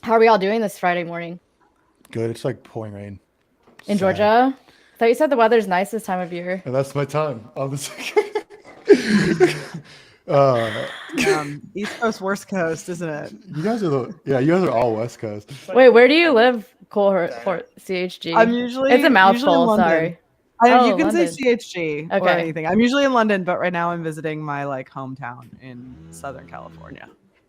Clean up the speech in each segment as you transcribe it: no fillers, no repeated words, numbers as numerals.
How are we all doing this Friday morning Good. It's like pouring rain. in Sad. Georgia? I thought you said the weather's nice this time of year. And that's my time. On this. uh, East Coast, Worst Coast, isn't it? you guys are you guys are all West Coast. Wait, where do you live, CHG? I'm It's a usually in mouthful, London. sorry. You Oh, can say London. CHG or Okay. anything. I'm usually in London, but right now I'm visiting my hometown in Southern California.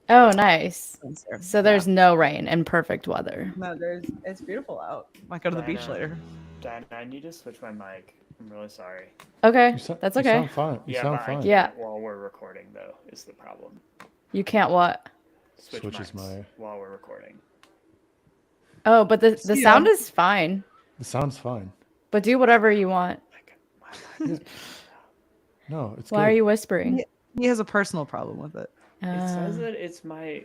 Oh, nice. Spencer. So there's no rain and perfect weather. No, it's beautiful out. Might go to the beach later. Diana, I need to switch my mic. I'm really sorry. Okay, that's You okay. sound fine. You Yeah, sound but I fine. can't Yeah. while we're recording though is the problem. You can't what? Switches my. while we're recording. Oh, but the sound is fine. It sounds fine. But do whatever you want. No, it's Why good. are you whispering? He has a personal problem with it. It says that it's my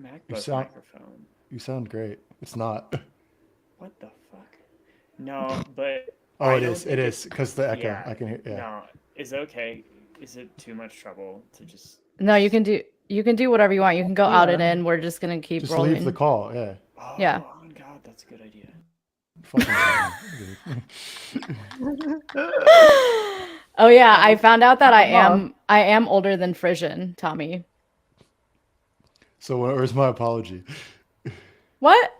MacBook microphone. You sound great. It's not. What the fuck? No, but Oh, it is. It is because the echo. Yeah, I can hear. Yeah. No, is it okay? Is it too much trouble to just? No, you can do whatever you want. You can go out and in. We're just gonna keep Just rolling. leave the call. Yeah. Oh, Yeah. Oh my god, that's a good idea. Oh yeah, I found out that I am older than Frisson, Tommy. So where's my apology? What?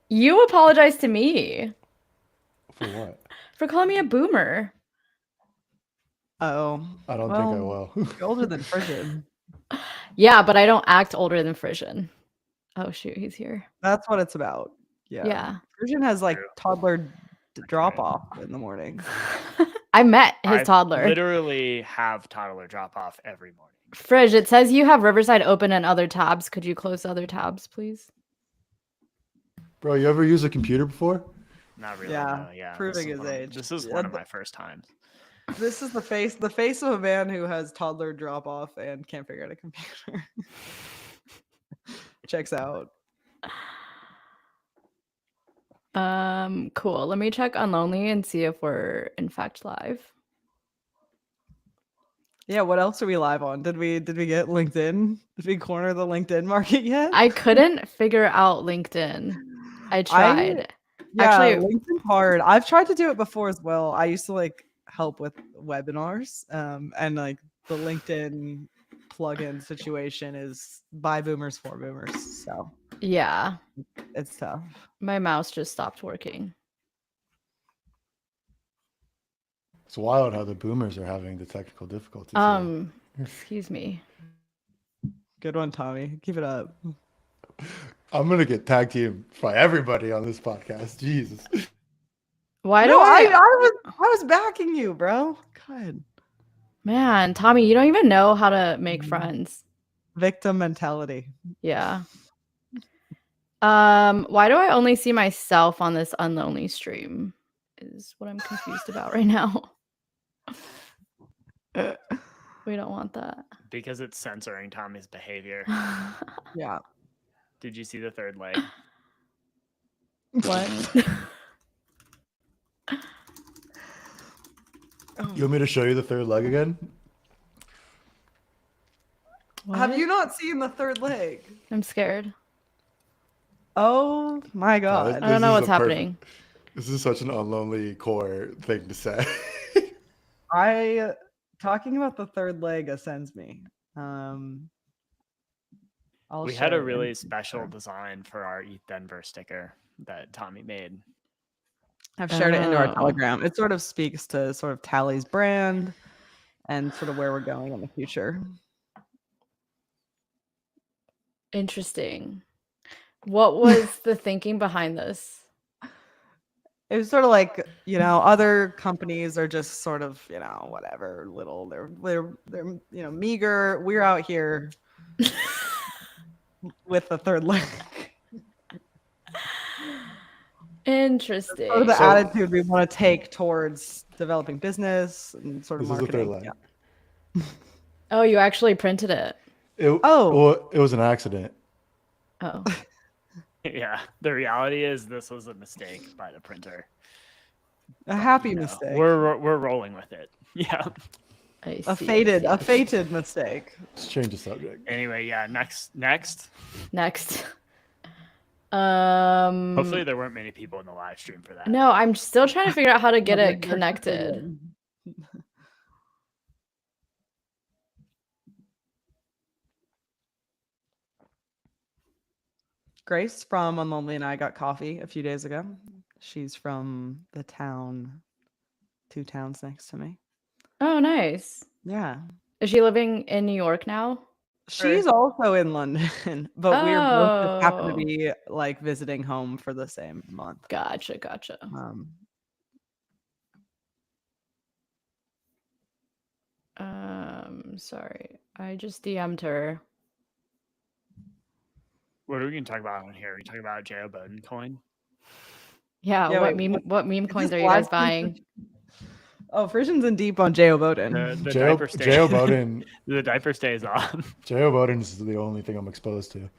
You apologized to me For what? for calling me a boomer. Oh. I don't think I will. You're older than Frisson. Yeah, but I don't act older than Frisson. Oh shoot, he's here. That's what it's about. Yeah. Frisson has like toddler drop off in the morning. I met his I toddler. Literally have toddler drop off every morning. Fridge, it says you have Riverside open and other tabs. Could you close the other tabs, please? Bro, you ever used a computer before? Not really. Yeah. No, yeah. Proving his age. This is one of my first times. This is the face of a man who has toddler drop off and can't figure out a computer. Checks out. Cool. Let me check Unlonely and see if we're in fact live. Yeah, what else are we live on? Did we get LinkedIn? Did we corner the LinkedIn market yet? I couldn't figure out LinkedIn. I tried. Actually, LinkedIn's hard. I've tried to do it before as well. I used to like help with webinars, and like the LinkedIn plugin situation is by boomers for boomers. So yeah, it's tough. My mouse just stopped working. It's wild how the boomers are having the technical difficulties. Excuse me. Good one, Tommy. Keep it up. I'm gonna get tag teamed by everybody on this podcast. Jesus. Why do I was backing you, bro. God. Man, Tommy, you don't even know how to make friends. Victim mentality. Yeah. Why do I only see myself on this Unlonely stream? Is what I'm confused about right now. We don't want that. Because it's censoring Tommy's behavior. Yeah. Did you see the third leg? What? You want me to show you the third leg again? What? Have you not seen the third leg? I'm scared. Oh my god. I don't know what's happening. This is such an Unlonely core thing to say. Talking about the third leg ascends me. We had a really special design for our ETH Denver sticker that Tommy made. I've shared it into our Telegram. It sort of speaks to sort of Tally's brand and sort of where we're going in the future. Interesting. What was the thinking behind this? It was sort of like, other companies are just sort of, whatever, little, they're meager. We're out here with the third leg. Interesting. Sort of the attitude we want to take towards developing business and sort of marketing. This is the third leg. Oh, you actually printed it. Well, it was an accident. Oh. Yeah, the reality is this was a mistake by the printer. A happy mistake. We're rolling with it. Yeah. I A see, fated mistake. Let's change the subject. Anyway, yeah. Next. Next. Hopefully, there weren't many people in the live stream for that. No, I'm still trying to figure out how to get it connected. Grace from Unlonely and I got coffee a few days ago. She's from the town, 2 towns next to me. Oh, nice. Yeah. Is she living in New York now? She's also in London, but we're both just happen to Oh. be like visiting home for the same month. Gotcha. Sorry. I just DM'd her. What are we gonna talk about on here? Are we talking about J.O. Bowden coin? Yeah, Yeah, what wait, meme coins this are you guys live buying? Oh, Frisson's in deep on J.O. Bowden. The J.O. diaper stay. J.O. Bowden. The diaper stays on. J.O. Bowden is the only thing I'm exposed to.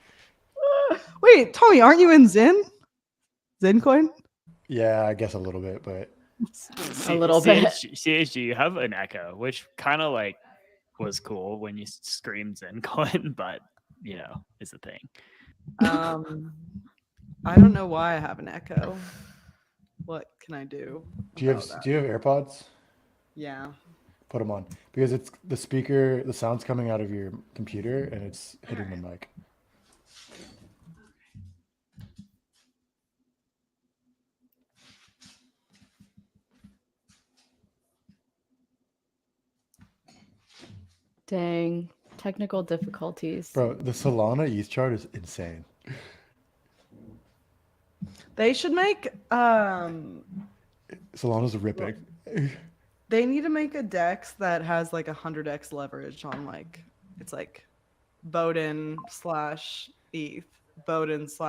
Wait, Tommy, aren't you in Zen? Zencoin? Yeah, I guess a little bit, but A little bit. CHG, you have an echo, which kind of like was cool when you screamed Zencoin, but you know, is a thing. I don't know why I have an echo. What can I do? do you have AirPods? Yeah. Put them on because it's the speaker. The sound's coming out of your computer and it's hitting the mic. Dang. Technical difficulties. Bro, the Solana ETH chart is insane. They should make Solana's ripping. they need to make a DEX that has like 100x leverage on like it's like Bowden / ETH, Bowden /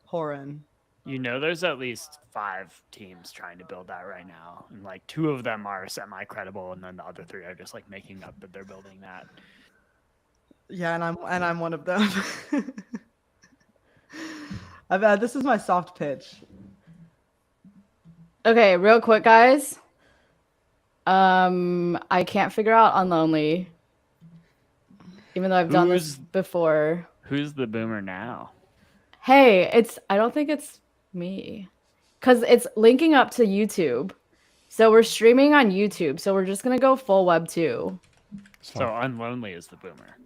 Horan. You know, there's at least 5 teams trying to build that right now, and like 2 of them are semi-credible, and then the other 3 are just like making up that they're building that. Yeah, and I'm one of them. This is my soft pitch. Okay, real quick, guys. I can't figure out Unlonely. Even though I've done this before. Who's the boomer now? Hey, I don't think it's me. Because it's linking up to YouTube. So we're streaming on YouTube. So we're just going to go full web 2. So Unlonely is the boomer.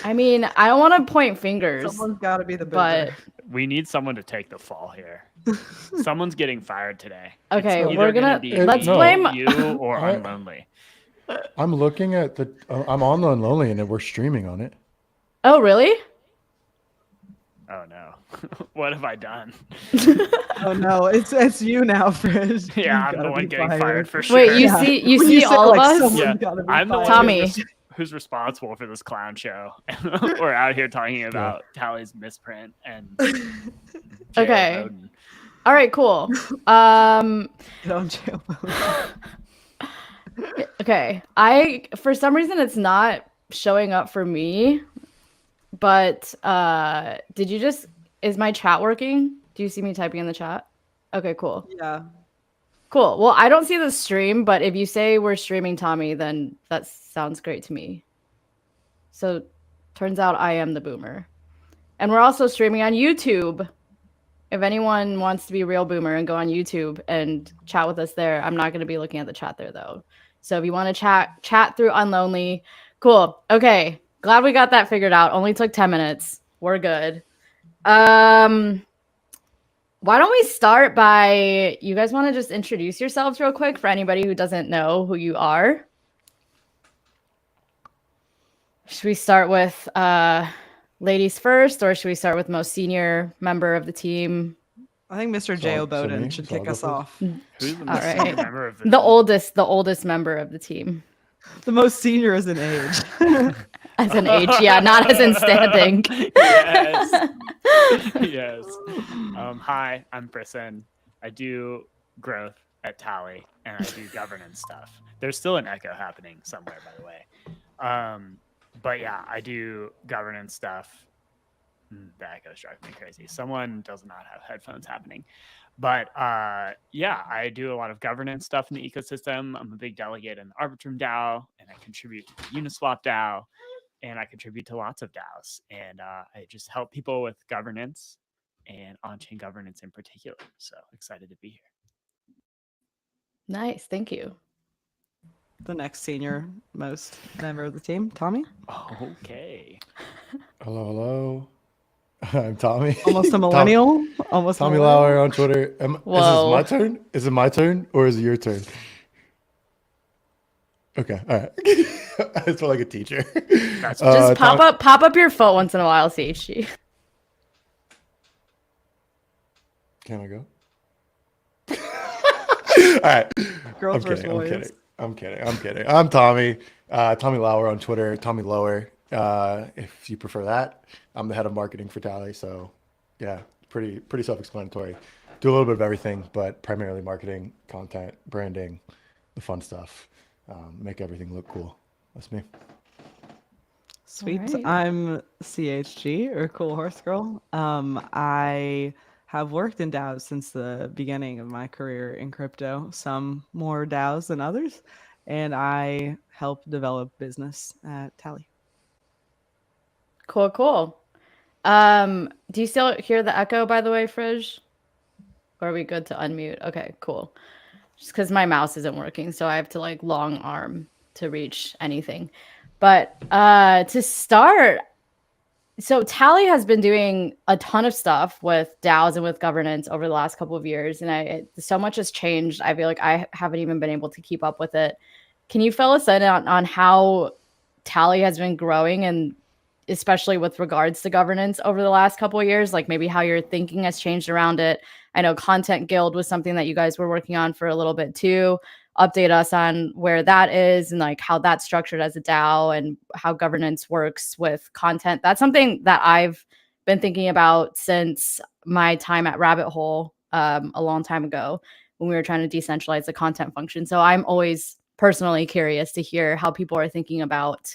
I mean, I don't want to point fingers. Someone's got to be the but boomer. We need someone to take the fall here. Someone's getting fired today. Okay, It's we're either gonna be let's me, blame you or Unlonely. I'm looking at I'm on the Unlonely and we're streaming on it. Oh, really? Oh no. What have I done? Oh no, it's you now, Frisch. Yeah, I'm the one getting fired for sure. Wait, you see all of us? Yeah, I'm the one Tommy. who's responsible for this clown show. We're out here talking about Tally's misprint and Okay. Bowden. All right, cool. Get on jail. Okay. For some reason it's not showing up for me. But is my chat working? Do you see me typing in the chat? Okay, cool. Yeah. Cool. Well, I don't see the stream, but if you say we're streaming Tommy, then that sounds great to me. So turns out I am the boomer. And we're also streaming on YouTube. If anyone wants to be a real boomer and go on YouTube and chat with us there, I'm not going to be looking at the chat there though. So if you want to chat through Unlonely, cool. Okay. Glad we got that figured out. Only took 10 minutes. We're good. Why don't we start by, you guys want to just introduce yourselves real quick for anybody who doesn't know who you are? Should we start with ladies first, or should we start with most senior member of the team? I think Mr. J.O. Bowden should kick us off. Who's the All most right. senior member of the The oldest member of the team. The most senior is in age. As in age, yeah, not as in standing. Yes. Yes. Hi, I'm Frisson. I do growth at Tally, and I do governance stuff. There's still an echo happening somewhere, by the way. But yeah, I do governance stuff The echo's driving me crazy. Someone does not have headphones happening. But yeah, I do a lot of governance stuff in the ecosystem. I'm a big delegate in the Arbitrum DAO, and I contribute to the Uniswap DAO, and I contribute to lots of DAOs. And I just help people with governance and on-chain governance in particular. So excited to be here. Nice, thank you. The next senior most member of the team, Tommy. Okay. Hello. I'm Tommy. Almost a millennial. Almost Tommy millennial. Lauer on Twitter. Is this Whoa. my turn? Is it my turn or is it your turn? Okay, all right. I just feel like a teacher. That's Just pop up your foot once in a while, CHG. Can I go? All right. Girls I'm versus kidding. I'm boys. kidding. I'm kidding. I'm Tommy. Tommy Lauer on Twitter. Tommy Lower. If you prefer that. I'm the head of marketing for Tally. So, yeah, pretty self-explanatory. Do a little bit of everything, but primarily marketing, content, branding, the fun stuff. Make everything look cool. That's me. Sweet. Alright. I'm CHG or Cool Horse Girl. I have worked in DAOs since the beginning of my career in crypto, some more DAOs than others, and I help develop business at Tally. Cool. Do you still hear the echo, by the way, Fridge? Or are we good to unmute? Okay, cool. Just because my mouse isn't working, so I have to like long arm to reach anything. But to start, so Tally has been doing a ton of stuff with DAOs and with governance over the last couple of years, and so much has changed. I feel like I haven't even been able to keep up with it. Can you fill us in on how Tally has been growing, and especially with regards to governance over the last couple of years, like maybe how your thinking has changed around it? I know Content Guild was something that you guys were working on for a little bit too. Update us on where that is and like how that's structured as a DAO and how governance works with content. That's something that I've been thinking about since my time at Rabbit Hole a long time ago when we were trying to decentralize the content function. So I'm always personally curious to hear how people are thinking about,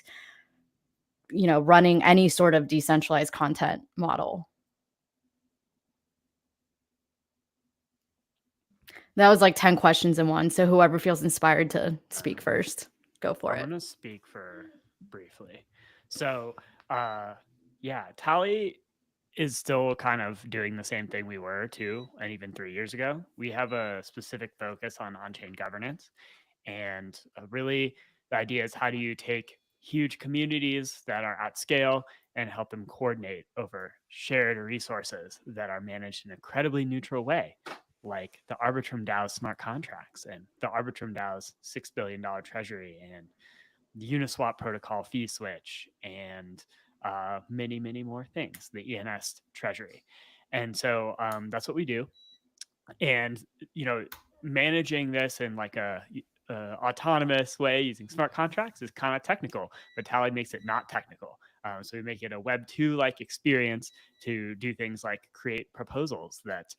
you know, running any sort of decentralized content model. That was like 10 questions in one. So whoever feels inspired to speak first, go for I'm it. going to speak for briefly. So, yeah, Tally is still kind of doing the same thing we were 2 and even 3 years ago. We have a specific focus on on-chain governance. And really, the idea is how do you take huge communities that are at scale and help them coordinate over shared resources that are managed in an incredibly neutral way, like the Arbitrum DAO's smart contracts and the Arbitrum DAO's $6 billion treasury and the Uniswap protocol fee switch and many, many more things, the ENS treasury. And so that's what we do. And, you know, managing this in like a autonomous way using smart contracts is kind of technical, but Tally makes it not technical. So we make it a Web 2 like experience to do things like create proposals that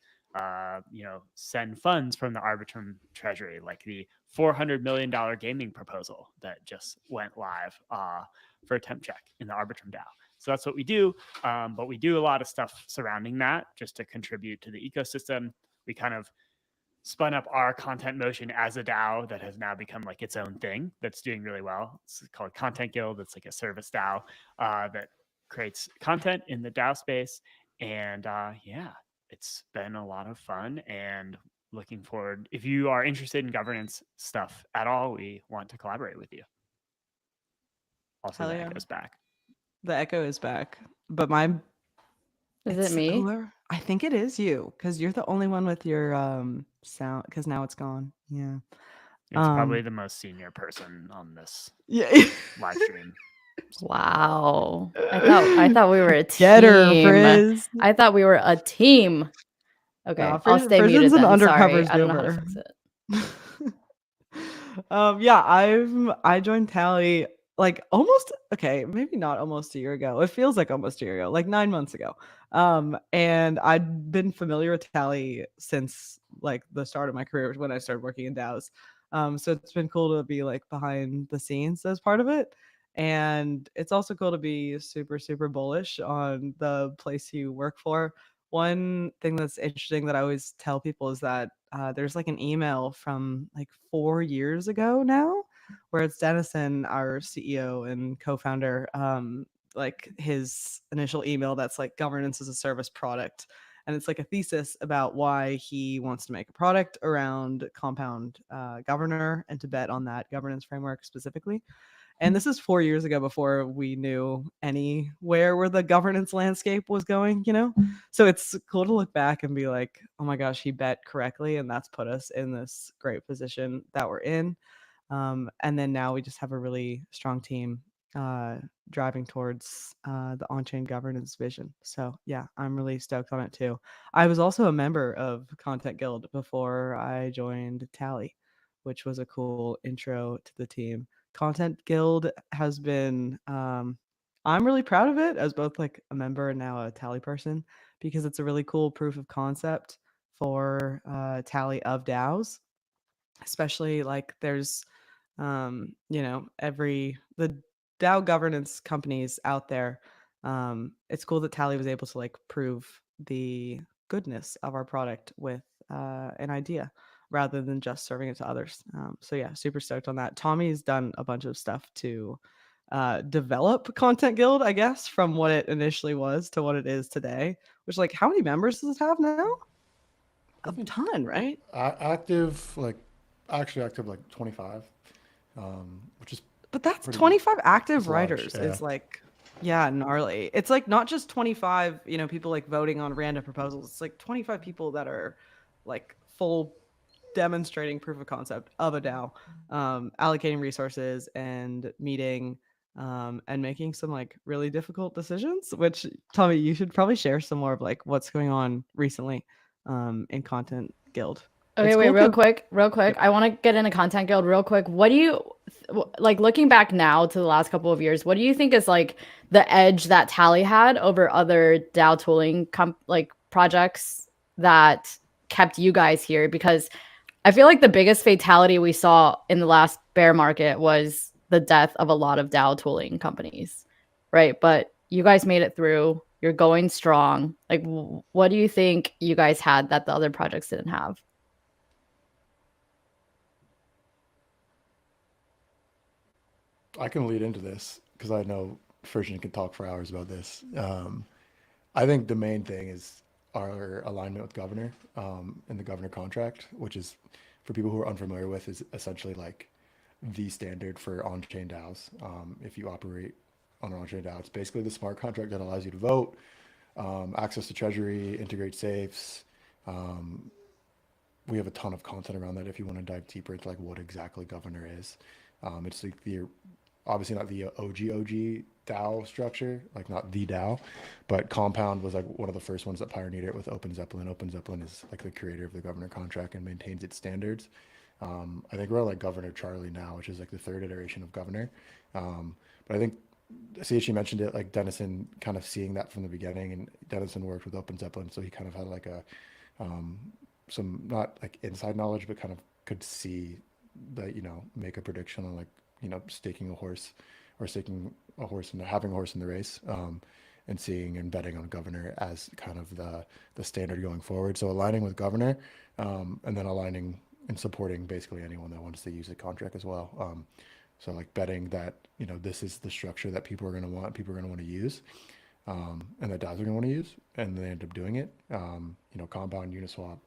you know, send funds from the Arbitrum treasury, like the $400 million gaming proposal that just went live for Temp Check in the Arbitrum DAO. So that's what we do, but we do a lot of stuff surrounding that just to contribute to the ecosystem. We kind of spun up our content motion as a DAO that has now become like its own thing that's doing really well. It's called Content Guild. It's like a service DAO that creates content in the DAO space. And yeah, it's been a lot of fun and looking forward. If you are interested in governance stuff at all, we want to collaborate with you. Also, Hell the yeah. echo's back. The echo is back, but my Is it's it me? I think it is you because you're the only one with your sound. Because now it's gone. Yeah. It's probably the most senior person on this Yeah. live stream. Wow. I thought we were a team. Get her, Frizz. I thought we were a team. Okay, Nah, I'll stay muted Frison's an then. Sorry, undercover I don't know how to zoomer. fix it. Yeah, I joined Tally like almost maybe not almost a year ago. It feels like almost a year ago, like 9 months ago. And I'd been familiar with Tally since like the start of my career when I started working in DAOs. So it's been cool to be like behind the scenes as part of it. And it's also cool to be super, super bullish on the place you work for. One thing that's interesting that I always tell people is that there's like an email from like 4 years ago now, where it's Dennison, our CEO and co-founder, like his initial email that's like governance as a service product. And it's like a thesis about why he wants to make a product around Compound Governor and to bet on that governance framework specifically. And this is 4 years ago before we knew anywhere where the governance landscape was going, you know? So it's cool to look back and be like, oh my gosh, he bet correctly. And that's put us in this great position that we're in. And then now we just have a really strong team uh, driving towards the on chain governance vision. So yeah, I'm really stoked on it too. I was also a member of Content Guild before I joined Tally, which was a cool intro to the team. Content Guild has been I'm really proud of it as both like a member and now a Tally person, because it's a really cool proof of concept for Tally of DAOs, especially like there's you know, every the DAO governance companies out there. It's cool that Tally was able to like prove the goodness of our product with an idea rather than just serving it to others. So yeah, super stoked on that. Tommy's done a bunch of stuff to develop Content Guild, I guess, from what it initially was to what it is today. Which, like, how many members does it have now? I A think ton, right? active, like actually active, like 25, which is But that's pretty. 25 It's active large. writers Yeah. is like, yeah, gnarly. It's like not just 25, you know, people like voting on random proposals. It's like 25 people that are like full demonstrating proof of concept of a DAO, allocating resources and meeting and making some like really difficult decisions, which Tommy, you should probably share some more of like what's going on recently in Content Guild. Okay, It's wait, cool real to quick, real quick. Yep. I want to get into Content Guild real quick. What do you like looking back now to the last couple of years? What do you think is like the edge that Tally had over other DAO tooling like projects that kept you guys here? Because I feel like the biggest fatality we saw in the last bear market was the death of a lot of DAO tooling companies, right? But you guys made it through. You're going strong. Like, what do you think you guys had that the other projects didn't have? I can lead into this because I know Frisson can talk for hours about this. I think the main thing is our alignment with governor and the governor contract, which is, for people who are unfamiliar with, is essentially like the standard for on-chain DAOs. If you operate on an on-chain DAO, it's basically the smart contract that allows you to vote, access to treasury, integrate safes. We have a ton of content around that if you want to dive deeper into like what exactly governor is. It's like the obviously not the OG DAO structure, like not the DAO, but Compound was like one of the first ones that pioneered it with Open Zeppelin. Open Zeppelin is like the creator of the governor contract and maintains its standards. I think we're like Governor Charlie now, which is like the third iteration of governor. But I think CHG mentioned it, like Dennison kind of seeing that from the beginning, and Dennison worked with Open Zeppelin, so he kind of had like a some not like inside knowledge, but kind of could see that, you know, make a prediction on like, you know, staking a horse or staking a horse and having a horse in the race, and seeing and betting on governor as kind of the standard going forward. So aligning with governor, and then aligning and supporting basically anyone that wants to use the contract as well. So like betting that, you know, this is the structure that people are going to want, people are going to want to use, and that DAOs are going to want to use, and they end up doing it. You know, Compound, Uniswap,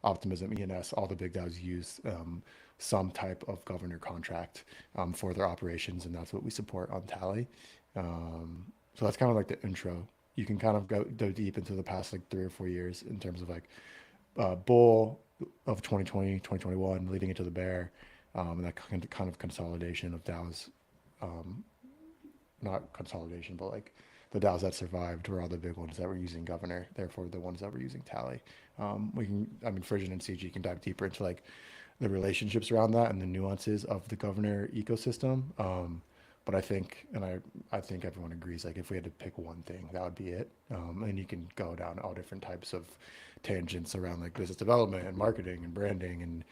Optimism, ENS, all the big DAOs use some type of governor contract for their operations, and that's what we support on Tally. So that's kind of like the intro. You can kind of go deep into the past like 3 or 4 years in terms of like bull of 2020, 2021, leading into the bear, and that kind of consolidation of DAOs, not consolidation, but like the DAOs that survived were all the big ones that were using governor, therefore the ones that were using Tally. We can, I mean, Frisson and CG can dive deeper into like the relationships around that and the nuances of the governor ecosystem. But I think, and I think everyone agrees, like if we had to pick one thing, that would be it. And you can go down all different types of tangents around like business development and marketing and branding and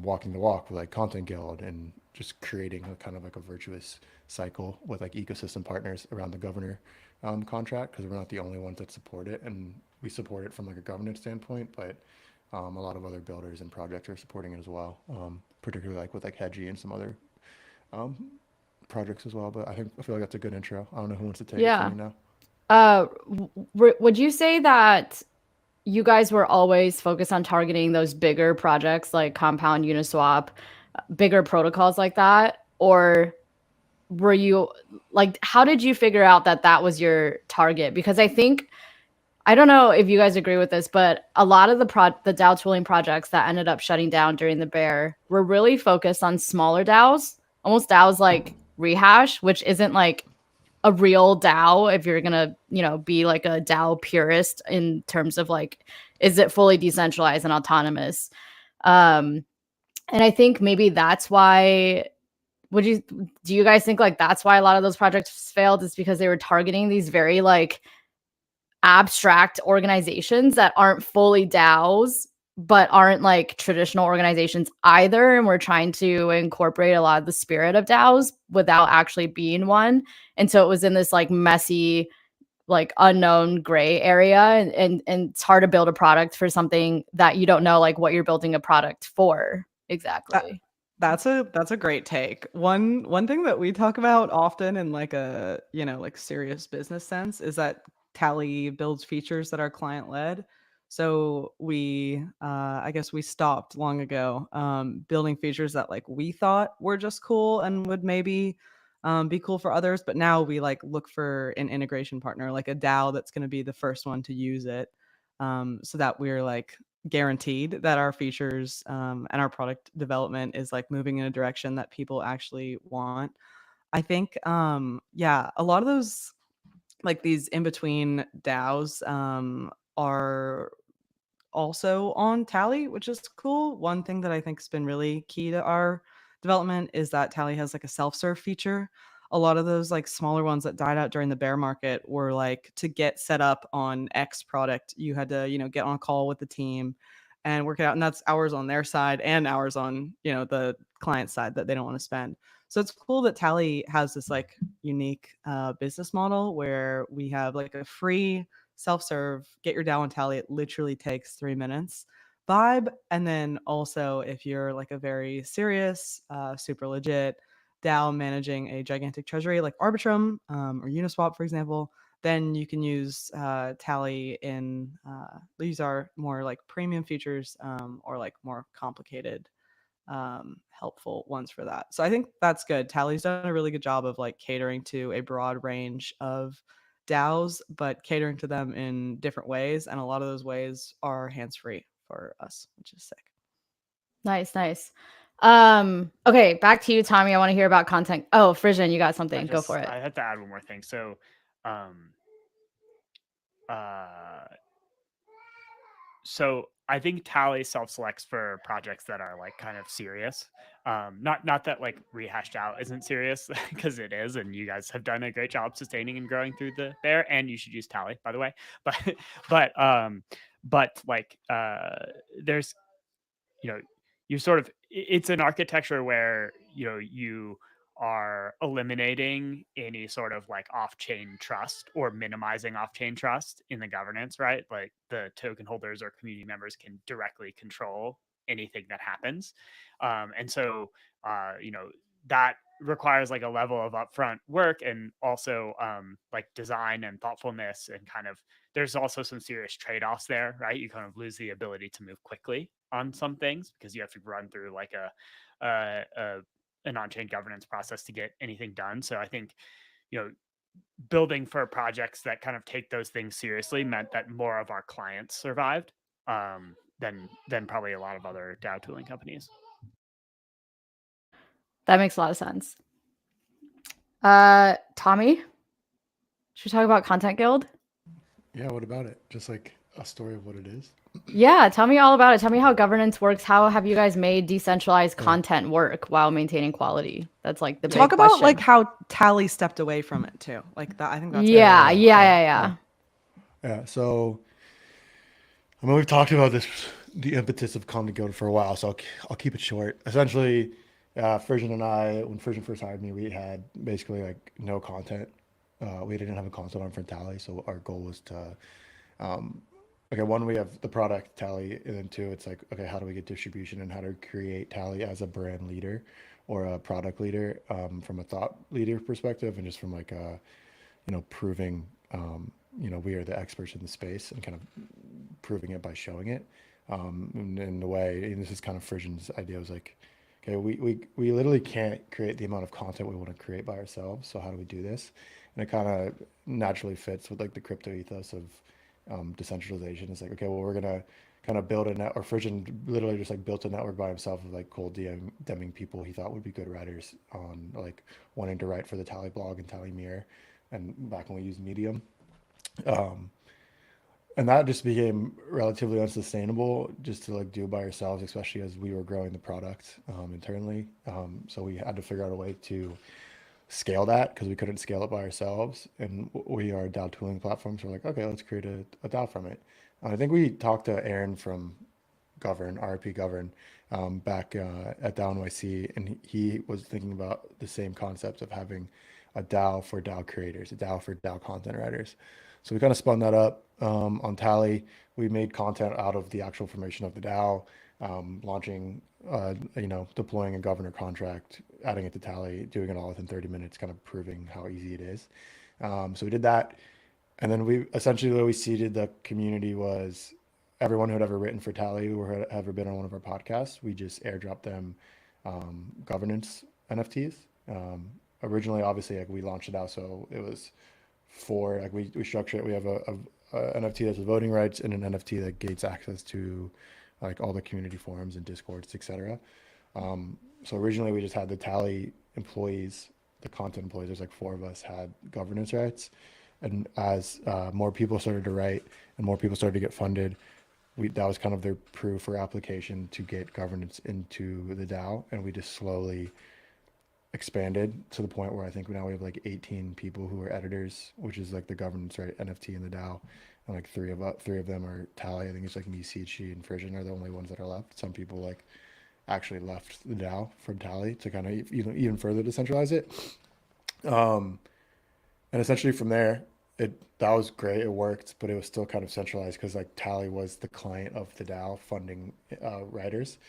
walking the walk with like Content Guild and just creating a kind of like a virtuous cycle with like ecosystem partners around the governor contract, because we're not the only ones that support it, and we support it from like a governance standpoint, but a lot of other builders and projects are supporting it as well, particularly like with like Hedgie and some other um, projects as well. But I feel like that's a good intro. I don't know who wants to take it Yeah. from me now. Would you say that you guys were always focused on targeting those bigger projects like Compound, Uniswap, bigger protocols like that? Or were you like, how did you figure out that that was your target? Because I don't know if you guys agree with this, but a lot of the DAO tooling projects that ended up shutting down during the bear were really focused on smaller DAOs, almost DAOs like Rehash, which isn't like a real DAO if you're gonna, be like a DAO purist in terms of like, is it fully decentralized and autonomous? And I think maybe that's why. Do you guys think like that's why a lot of those projects failed? Is because they were targeting these very like abstract organizations that aren't fully DAOs, but aren't like traditional organizations either. And we're trying to incorporate a lot of the spirit of DAOs without actually being one. And so it was in this like messy, like unknown gray area. And it's hard to build a product for something that you don't know like what you're building a product for exactly. That's a great take. One thing that we talk about often in like a, like serious business sense is that Tally builds features that are client led. So I guess we stopped long ago building features that like we thought were just cool and would maybe be cool for others. But now we like look for an integration partner, like a DAO that's going to be the first one to use it, so that we're like guaranteed that our features and our product development is like moving in a direction that people actually want. I think a lot of those like these in between DAOs are also on Tally, which is cool. One thing that I think has been really key to our development is that Tally has like a self-serve feature. A lot of those like smaller ones that died out during the bear market were like, to get set up on X product, you had to, get on a call with the team and work it out. And that's hours on their side and hours on, the client side that they don't want to spend. So it's cool that Tally has this like unique business model where we have like a free self-serve, get your DAO on Tally. It literally takes 3 minutes vibe. And then also if you're like a very serious, super legit DAO managing a gigantic treasury like Arbitrum or Uniswap, for example, then you can use Tally in these are more like premium features or like more complicated helpful ones for that. So I think that's good. Tally's done a really good job of like catering to a broad range of DAOs, but catering to them in different ways. And a lot of those ways are hands-free for us, which is sick. Nice. Okay, back to you, Tommy. I want to hear about content. Oh, Frisson, you got something. Go for it. I have to add one more thing. So, so I think Tally self-selects for projects that are like kind of serious. Not that like Rehashed Out isn't serious, because it is, and you guys have done a great job sustaining and growing through the bear, and you should use Tally, by the way. But like there's you sort of, it's an architecture where you are eliminating any sort of like off-chain trust or minimizing off-chain trust in the governance, right? Like the token holders or community members can directly control anything that happens. And so, that requires like a level of upfront work, and also like design and thoughtfulness, and kind of, there's also some serious trade-offs there, right? You kind of lose the ability to move quickly on some things because you have to run through like an on-chain governance process to get anything done. So I think, building for projects that kind of take those things seriously meant that more of our clients survived than probably a lot of other DAO tooling companies. That makes a lot of sense. Tommy, should we talk about Content Guild? Yeah, what about it? Just like a story of what it is. Yeah, tell me all about it. Tell me how governance works. How have you guys made decentralized content work while maintaining quality? That's like the Talk big about question. like how Tally stepped away from it too. Like that, I think that's Yeah. Yeah. So, I mean, we've talked about this, the impetus of Content Guild for a while, so I'll keep it short. Essentially, Frisson and I, when Frisson first hired me, we had basically like no content. We didn't have a content on for Tally, so our goal was to, um, okay, one, we have the product Tally, and then two, it's like, okay, how do we get distribution and how to create Tally as a brand leader or a product leader, from a thought leader perspective, and just from like a, proving, we are the experts in the space and kind of proving it by showing it. In the way, and this is kind of Frisson's idea, was like, okay, we literally can't create the amount of content we want to create by ourselves. So how do we do this? And it kind of naturally fits with like the crypto ethos of, decentralization. It's like, okay, well, we're gonna kind of build a net, or Frisson literally just like built a network by himself of like cold DMing people he thought would be good writers on, like, wanting to write for the Tally blog and Tally Mirror, and back when we used Medium. Um, and that just became relatively unsustainable just to like do by ourselves, especially as we were growing the product, internally. So we had to figure out a way to scale that because we couldn't scale it by ourselves. And we are a DAO tooling platform, so we're like, okay, let's create a DAO from it. I think we talked to Aaron from Govern, RP Govern, back, at DAO NYC, and he was thinking about the same concept of having a DAO for DAO creators, a DAO for DAO content writers. So we kind of spun that up, on Tally. We made content out of the actual formation of the DAO, launching, deploying a governor contract, adding it to Tally, doing it all within 30 minutes, kind of proving how easy it is. So we did that. And then we essentially, the way we seeded the community was everyone who had ever written for Tally or had ever been on one of our podcasts, we just airdropped them, governance NFTs. Originally, obviously, like we launched it out, so it was for like we structure it. We have a NFT that's voting rights and an NFT that gates access to like all the community forums and discords, etc. So originally we just had the Tally employees, the content employees. There's like four of us had governance rights, and as, more people started to write and more people started to get funded, that was kind of their proof or application to get governance into the DAO, and we just slowly expanded to the point where I think now we have like 18 people who are editors, which is like the governance right NFT in the DAO, and like three of them are Tally. I think it's like me, CHG, and Frisson are the only ones that are left. Some people like actually left the DAO from Tally to kind of even further decentralize it. And essentially from there, that was great. It worked, but it was still kind of centralized because like Tally was the client of the DAO funding, writers.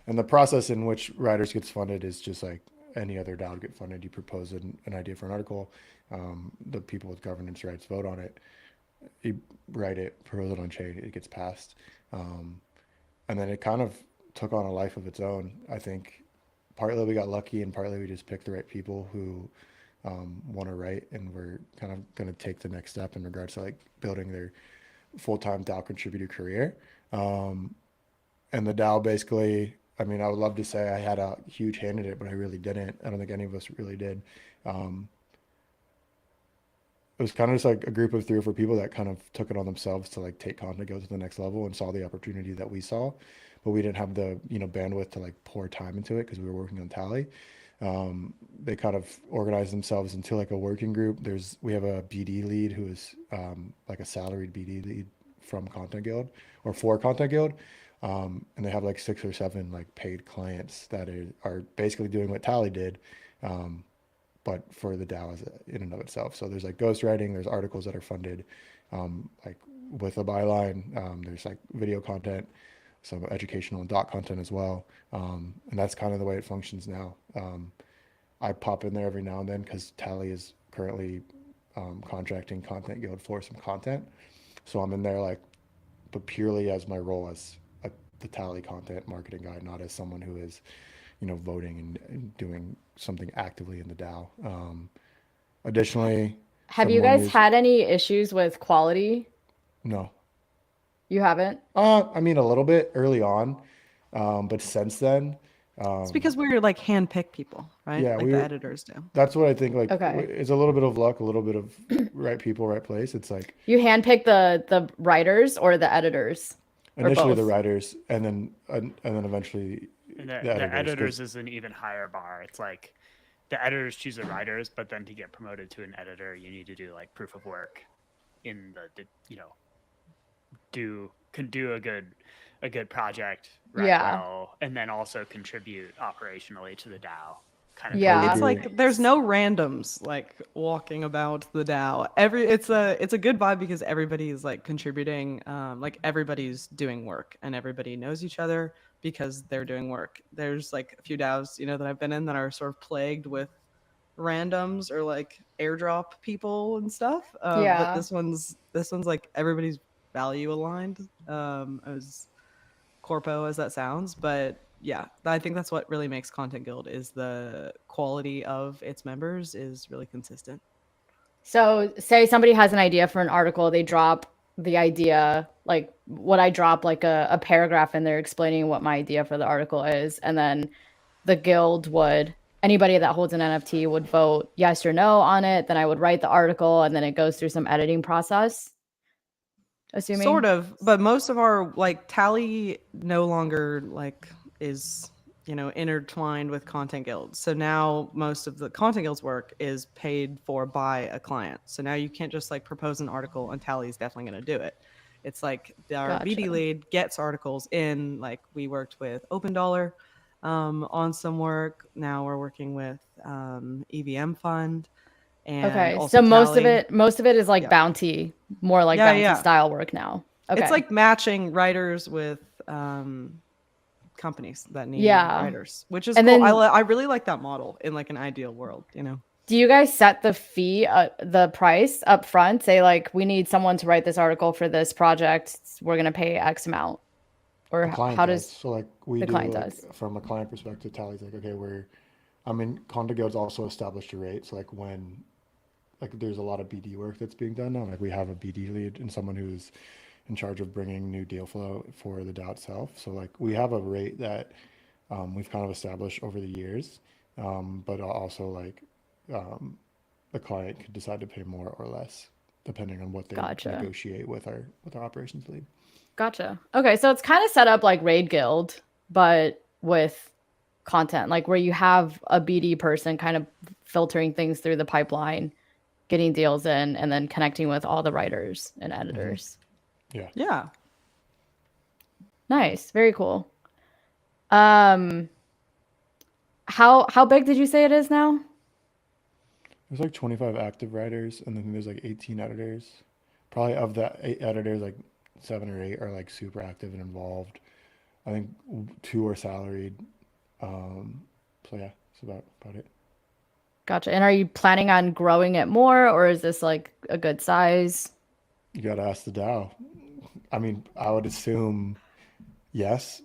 And the process in which writers gets funded is just like any other DAO would get funded. You propose an idea for an article, the people with governance rights vote on it, you write it, propose it on chain, it gets passed. And then it kind of took on a life of its own. I think partly we got lucky and partly we just picked the right people who, want to write, and we're kind of going to take the next step in regards to like building their full-time DAO contributor career. And the DAO basically, I mean, I would love to say I had a huge hand in it, but I really didn't. I don't think any of us really did. It was kind of just like a group of 3 or 4 people that kind of took it on themselves to like take content, go to the next level, and saw the opportunity that we saw, but we didn't have the bandwidth to like pour time into it because we were working on Tally. They kind of organized themselves into like a working group. We have a BD lead who is, like a salaried BD lead from Content Guild or for Content Guild. And they have like 6 or 7 like paid clients that are basically doing what Tally did, but for the DAO in and of itself. So there's like ghostwriting, there's articles that are funded, like with a byline. There's like video content, some educational and doc content as well. And that's kind of the way it functions now. I pop in there every now and then because Tally is currently, contracting Content Guild for some content. So I'm in there like, but purely as my role as the Tally content marketing guy, not as someone who is, voting and doing something actively in the DAO. Additionally, Have some you more guys news. had any issues with quality? No. You haven't? I mean, a little bit early on, but since then, It's because we're like handpicked people, right? yeah, Like the editors do. that's what I think. Like, Okay. it's a little bit of luck, a little bit of right people, right place. It's like You handpick the writers or the editors? Or initially the both? writers, and then eventually And the the editors. 'Cause- editors is an even higher bar. It's like the editors choose the writers, but then to get promoted to an editor, you need to do like proof of work in the do a good a good project write Yeah. well, and then also contribute operationally to the DAO. Kind of Yeah. It's like there's no randoms like walking about the DAO. It's a good vibe because everybody's like contributing, like everybody's doing work and everybody knows each other because they're doing work. There's like a few DAOs, that I've been in that are sort of plagued with randoms or like airdrop people and stuff. But Yeah. this one's like everybody's value aligned. As corpo as that sounds, but yeah, I think that's what really makes Content Guild is the quality of its members is really consistent. So, say somebody has an idea for an article, they drop the idea, like would I drop like a paragraph in there explaining what my idea for the article is, and then the guild would anybody that holds an NFT would vote yes or no on it. Then I would write the article, and then it goes through some editing process. Assuming Sort of, but most of our like tally no longer like is intertwined with Content Guild. So now most of the Content Guild's work is paid for by a client. So now you can't just like propose an article and Tally is definitely going to do it. It's like our BD lead gets articles in. Like we worked with Open Dollar on some work. Now we're working with EVM Fund. And okay, also so most Tally. of it is like Yeah. bounty, more like Yeah, bounty yeah. style work now. Okay. It's like matching writers with companies that need writers, which is And cool. then- I really like that model in like an ideal world, Do you guys set the fee, the price up front? Say like, we need someone to write this article for this project. We're gonna pay X amount, or The client how does. does? So like we the do client like does? from a client perspective, Tally's like, okay, Content Guild's also established a rate. So like when like there's a lot of BD work that's being done now. Like we have a BD lead and someone who's in charge of bringing new deal flow for the DAO itself. So like we have a rate that we've kind of established over the years, but also like the client could decide to pay more or less depending on what they negotiate with our operations lead. Gotcha. Okay, so it's kind of set up like Raid Guild, but with content, like where you have a BD person kind of filtering things through the pipeline, getting deals in, and then connecting with all the writers and editors. Yeah. Yeah. Nice. Very cool. How big did you say it is now? There's like 25 active writers, and then there's like 18 editors. Probably of that 8 editors, like 7 or 8 are like super active and involved. I think 2 are salaried. So yeah, that's about it. Gotcha. And are you planning on growing it more, or is this like a good size? You gotta ask the DAO. I mean, I would assume yes,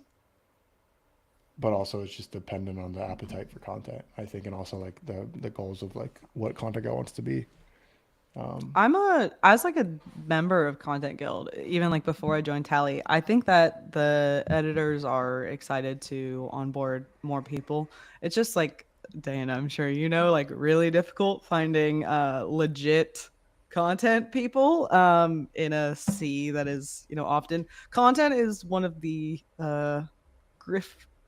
but also it's just dependent on the appetite for content, I think, and also like the goals of like what Content Guild wants to be. As like a member of Content Guild, even like before I joined Tally, I think that the editors are excited to onboard more people. It's just like Diana, I'm sure like really difficult finding legit content people in a sea that is often content is one of the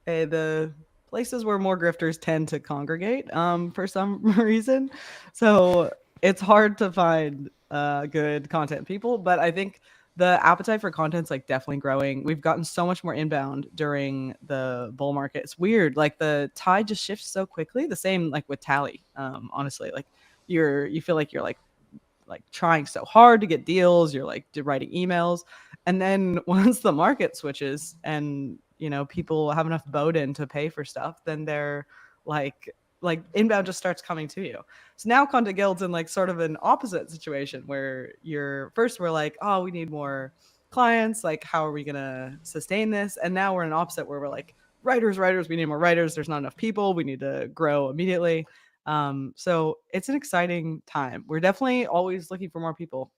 the places where more grifters tend to congregate for some reason. So it's hard to find good content people, but I think the appetite for content's like definitely growing. We've gotten so much more inbound during the bull market. It's weird. Like the tide just shifts so quickly. The same like with Tally. Honestly, like you feel like you're like trying so hard to get deals. You're like writing emails, and then once the market switches and people have enough Bowden to pay for stuff, then they're like inbound just starts coming to you. So now Content Guild's in like sort of an opposite situation where we're like, oh, we need more clients. Like, how are we gonna sustain this? And now we're in an opposite where we're like, writers, we need more writers. There's not enough people. We need to grow immediately. So it's an exciting time. We're definitely always looking for more people.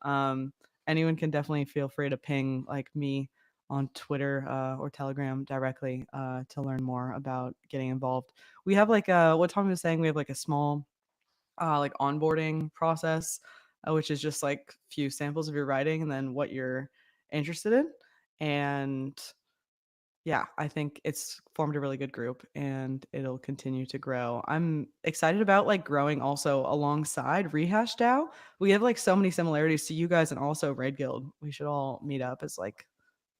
Anyone can definitely feel free to ping like me on Twitter or Telegram directly to learn more about getting involved. We have like what Tommy was saying, we have like a small like onboarding process, which is just like few samples of your writing and then what you're interested in. And yeah, I think it's formed a really good group and it'll continue to grow. I'm excited about like growing also alongside Rehash DAO. We have like so many similarities to you guys and also Raid Guild. We should all meet up as like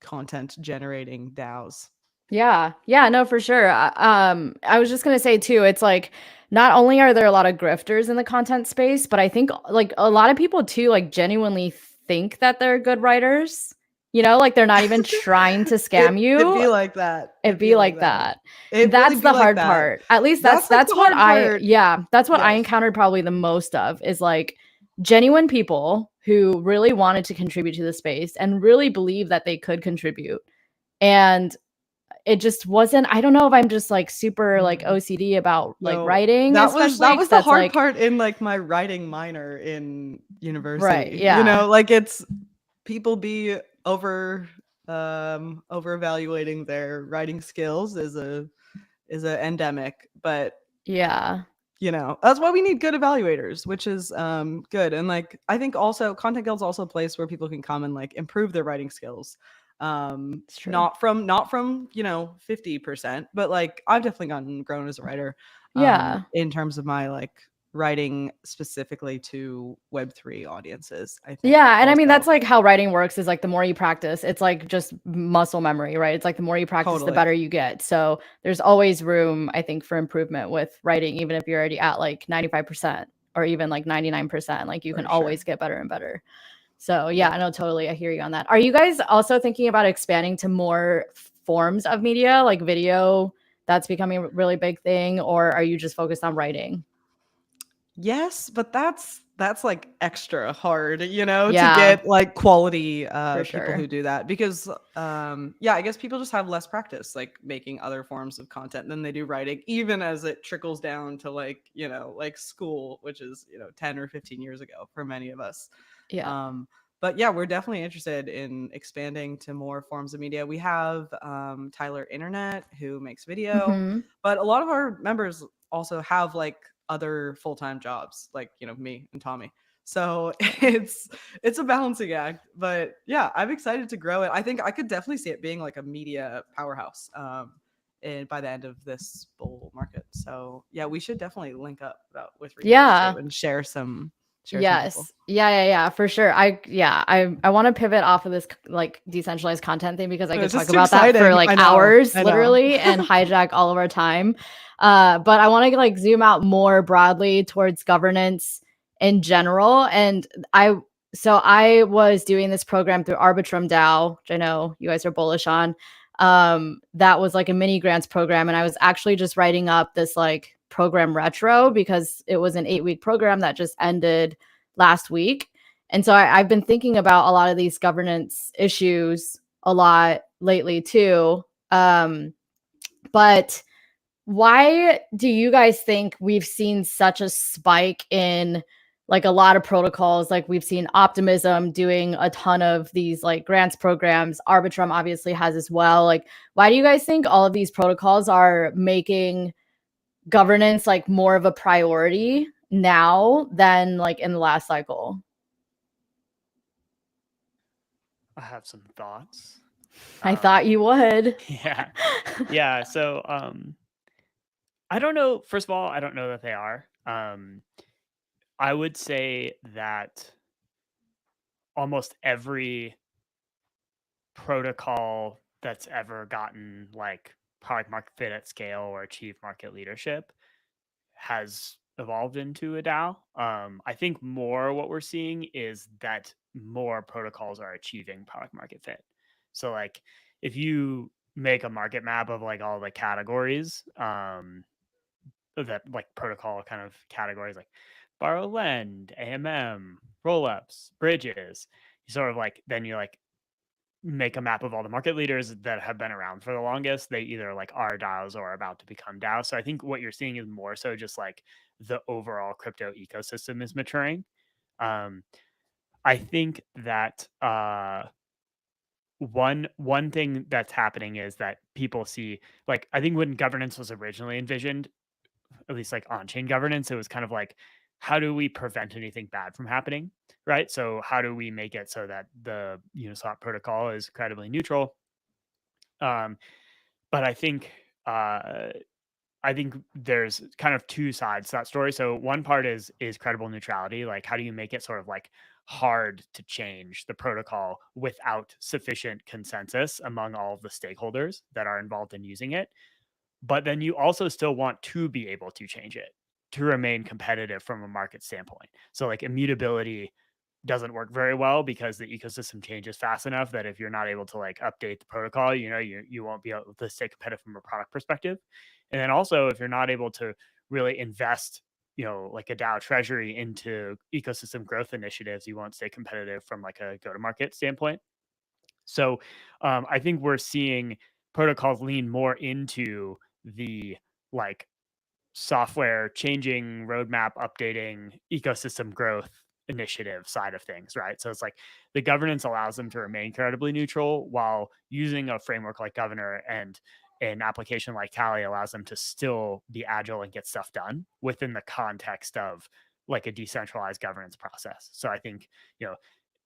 content generating DAOs. Yeah. Yeah, no, for sure. I was just gonna say too, it's like not only are there a lot of grifters in the content space, but I think like a lot of people too like genuinely think that they're good writers. You know, like they're not even trying to scam It'd be you. like that. It'd be like that. It really That's be the like hard that. part. At least That's like that's the what hard part. that's what I Yes. encountered probably the most of is like genuine people who really wanted to contribute to the space and really believe that they could contribute. And it just wasn't, I don't know if I'm just like super like OCD about like No, writing, that especially was 'cause the that's hard like part in like my writing minor in university. right, You yeah. know, like it's people be over evaluating their writing skills is a endemic, but Yeah. you know, that's why we need good evaluators, which is good. And like I think also Content Guild's also a place where people can come and like improve their writing skills. It's true. Not from, you know, 50%, but like I've definitely grown as a writer. Yeah. In terms of my like writing specifically to Web3 audiences, I think. Yeah, and I mean also. that's like how writing works is like the more you practice, it's like just muscle memory, right? It's like the more you practice, the Totally. better you get. So there's always room, I think, for improvement with writing, even if you're already at like 95% or even like 99%. Like you For can sure. always get better and better. So yeah, no, totally. I hear you on that. Are you guys also thinking about expanding to more forms of media, like video that's becoming a really big thing, or are you just focused on writing? Yes, but that's like extra hard, you know, Yeah. to get like quality For people sure. who do that because yeah, I guess people just have less practice like making other forms of content than they do writing, even as it trickles down to like, you know, like school, which is, you know, 10 or 15 years ago for many of us. Yeah. But yeah, we're definitely interested in expanding to more forms of media. We have Tyler Internet who makes video, Mhm. but a lot of our members also have like other full-time jobs, like, you know, me and Tommy. So it's a balancing act, but yeah, I'm excited to grow it. I think I could definitely see it being like a media powerhouse and by the end of this bull market. So yeah, we should definitely link up with Rehash Yeah. too and share some people. Yes. Yeah, for sure. I want to pivot off of this like decentralized content thing because I could It's talk just about that for exciting. like I know, hours I know. literally and hijack all of our time. But I want to like zoom out more broadly towards governance in general. And I was doing this program through Arbitrum DAO, which I know you guys are bullish on. That was like a mini grants program. And I was actually just writing up this like program retro because it was an 8-week program that just ended last week. And so I've been thinking about a lot of these governance issues a lot lately too. But why do you guys think we've seen such a spike in like a lot of protocols? Like we've seen Optimism doing a ton of these like grants programs. Arbitrum obviously has as well. Like, why do you guys think all of these protocols are making governance like more of a priority now than like in the last cycle? I have some thoughts. I thought you would. Yeah. So I don't know. First of all, I don't know that they are. I would say that almost every protocol that's ever gotten like product market fit at scale or achieved market leadership has evolved into a DAO. I think more what we're seeing is that more protocols are achieving product market fit. So like if you make a market map of like all the categories, that like protocol kind of categories like borrow lend, AMM, rollups, bridges, you sort of like then you like make a map of all the market leaders that have been around for the longest. They either like are DAOs or are about to become DAOs. So I think what you're seeing is more so just like the overall crypto ecosystem is maturing. I think that one thing that's happening is that people see like I think when governance was originally envisioned, at least like on-chain governance, it was kind of like, how do we prevent anything bad from happening, right? So how do we make it so that the Uniswap protocol is credibly neutral? But I think I think there's kind of two sides to that story. So one part is credible neutrality. Like, how do you make it sort of like hard to change the protocol without sufficient consensus among all of the stakeholders that are involved in using it? But then you also still want to be able to change it to remain competitive from a market standpoint. So like immutability doesn't work very well because the ecosystem changes fast enough that if you're not able to like update the protocol, you won't be able to stay competitive from a product perspective. And then also if you're not able to really invest, like a DAO treasury into ecosystem growth initiatives, you won't stay competitive from like a go-to-market standpoint. So I think we're seeing protocols lean more into the like software changing, roadmap updating, ecosystem growth initiative side of things, right? So it's like the governance allows them to remain incredibly neutral while using a framework like Governor and an application like Tally allows them to still be agile and get stuff done within the context of like a decentralized governance process. So I think,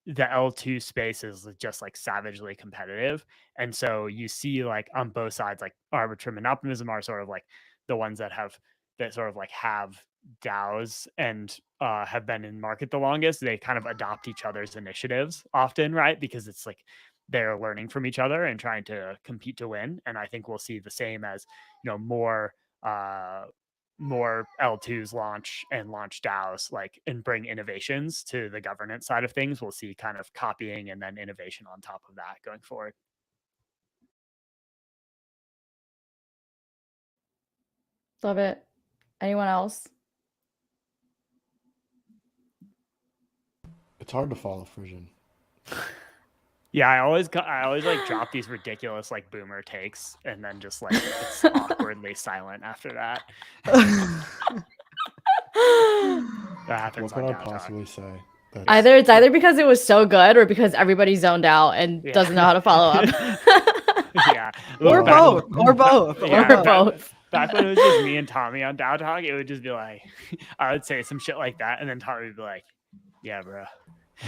the L2 space is just like savagely competitive. And so you see like on both sides, like Arbitrum and Optimism are sort of like the ones that sort of like have DAOs and have been in market the longest. They kind of adopt each other's initiatives often, right? Because it's like they're learning from each other and trying to compete to win. And I think we'll see the same as, more L2s launch DAOs like and bring innovations to the governance side of things. We'll see kind of copying and then innovation on top of that going forward. Love it. Anyone else? It's hard to follow Frisson. Yeah, I always like drop these ridiculous like boomer takes and then just like it's awkwardly silent after that. That happens What on could I DAO Talk. possibly say? It's either because it was so good or because everybody zoned out and doesn't know how to follow up. Yeah. Or both. Or both. Yeah, or both. Back when it was just me and Tommy on DAO Talk, it would just be like, I would say some shit like that, and then Tommy would be like, "Yeah, bro."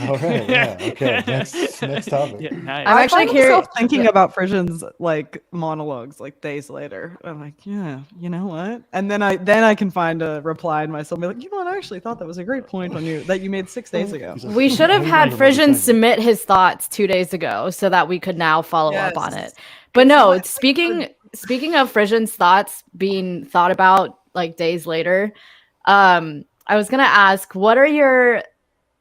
All right. Yeah. Okay. Next topic. Yeah, nice. I'm I actually find myself curious. thinking about Frisson's like monologues like days later. I'm like, yeah, you know what? And then I can find a reply in myself and be like, you know what? I actually thought that was a great point on you that you made 6 days ago. We should have had Frisson submit his thoughts 2 days ago so that we could now follow up on it. But no, speaking of Frisson's thoughts being thought about like days later, I was gonna ask, what are your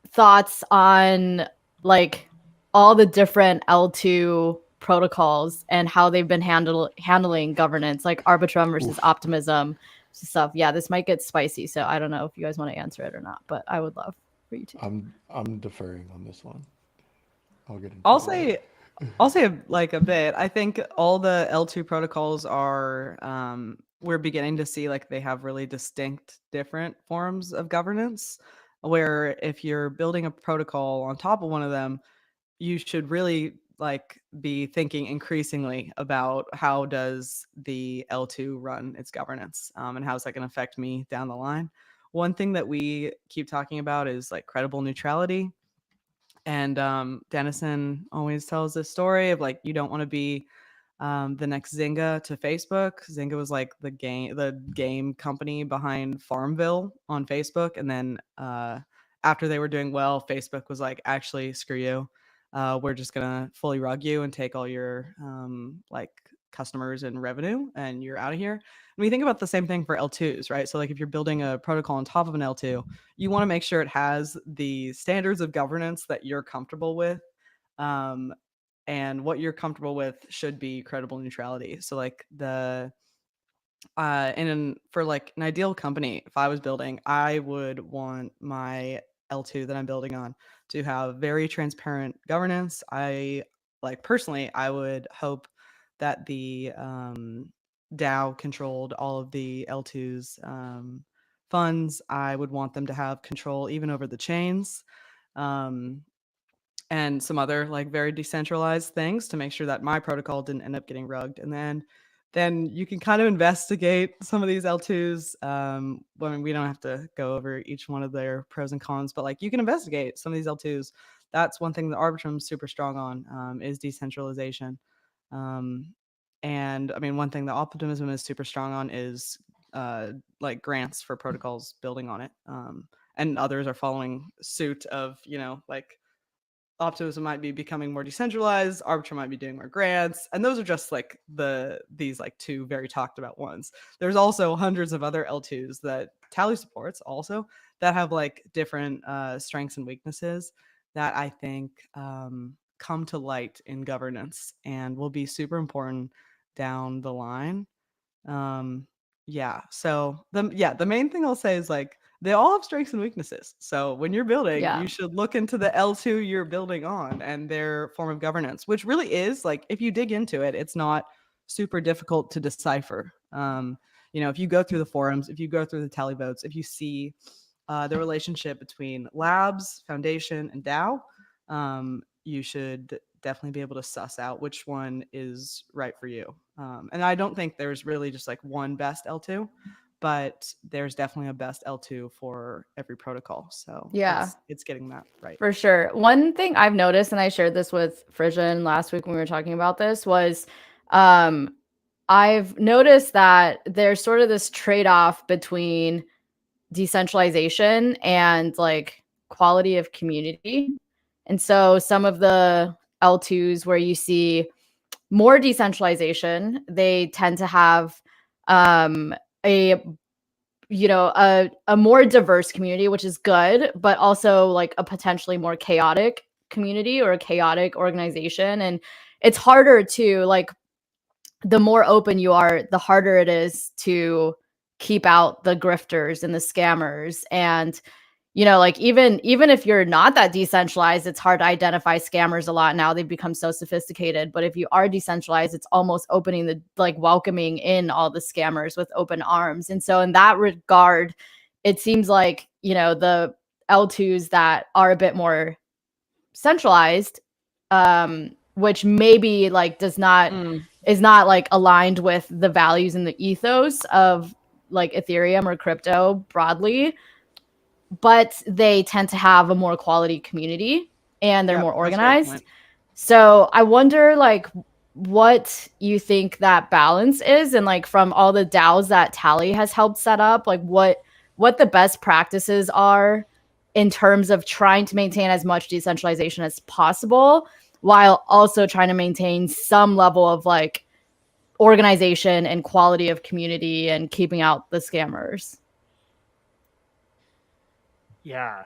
thoughts on like all the different L2 protocols and how they've been handling governance, like Arbitrum versus Optimism stuff? Yeah, this might get spicy, so I don't know if you guys want to answer it or not, but I would love for you to. I'm deferring on this one. I'll get into I'll say like a bit. I think all the L2 protocols are we're beginning to see like they have really distinct different forms of governance, where if you're building a protocol on top of one of them, you should really like be thinking increasingly about how does the L2 run its governance, and how is that going to affect me down the line. One thing that we keep talking about is like credible neutrality. And Dennison always tells this story of like, you don't want to be the next Zynga to Facebook. Zynga was like the game company behind Farmville on Facebook. And then after they were doing well, Facebook was like, actually, screw you. We're just going to fully rug you and take all your like customers and revenue, and you're out of here. And we think about the same thing for L2s, right? So like if you're building a protocol on top of an L2, you want to make sure it has the standards of governance that you're comfortable with. And what you're comfortable with should be credible neutrality. So like for like an ideal company, if I was building, I would want my L2 that I'm building on to have very transparent governance. Personally, I would hope that the DAO controlled all of the L2's funds. I would want them to have control even over the chains, and some other like very decentralized things to make sure that my protocol didn't end up getting rugged. And then you can kind of investigate some of these L2s. We don't have to go over each one of their pros and cons, but like you can investigate some of these L2s. That's one thing that Arbitrum's super strong on, is decentralization. And I mean, one thing that Optimism is super strong on is like grants for protocols building on it, and others are following suit of, like Optimism might be becoming more decentralized, Arbitrum might be doing more grants, and those are just like these like two very talked about ones. There's also hundreds of other L2s that Tally supports also that have like different strengths and weaknesses that I think come to light in governance and will be super important down the line. So the main thing I'll say is like they all have strengths and weaknesses. So when you're building, Yeah. you should look into the L2 you're building on and their form of governance, which really is like, if you dig into it, it's not super difficult to decipher. If you go through the forums, if you go through the tally votes, if you see the relationship between labs, foundation, and DAO, you should definitely be able to suss out which one is right for you. And I don't think there's really just like one best L2, but there's definitely a best L2 for every protocol. So Yeah. it's getting that right. For sure. One thing I've noticed, and I shared this with Frisson last week when we were talking about this, was I've noticed that there's sort of this trade-off between decentralization and like quality of community. And so some of the L2s where you see more decentralization, they tend to have a a more diverse community, which is good, but also like a potentially more chaotic community or a chaotic organization. And it's harder to like, the more open you are, the harder it is to keep out the grifters and the scammers. And like even if you're not that decentralized, it's hard to identify scammers a lot now. They've become so sophisticated. But if you are decentralized, it's almost opening the like welcoming in all the scammers with open arms. And so in that regard, it seems like, the L2s that are a bit more centralized, which maybe like is not like aligned with the values and the ethos of like Ethereum or crypto broadly, but they tend to have a more quality community and they're more organized. So I wonder like what you think that balance is, and like from all the DAOs that Tally has helped set up, like what the best practices are in terms of trying to maintain as much decentralization as possible while also trying to maintain some level of like organization and quality of community and keeping out the scammers. Yeah.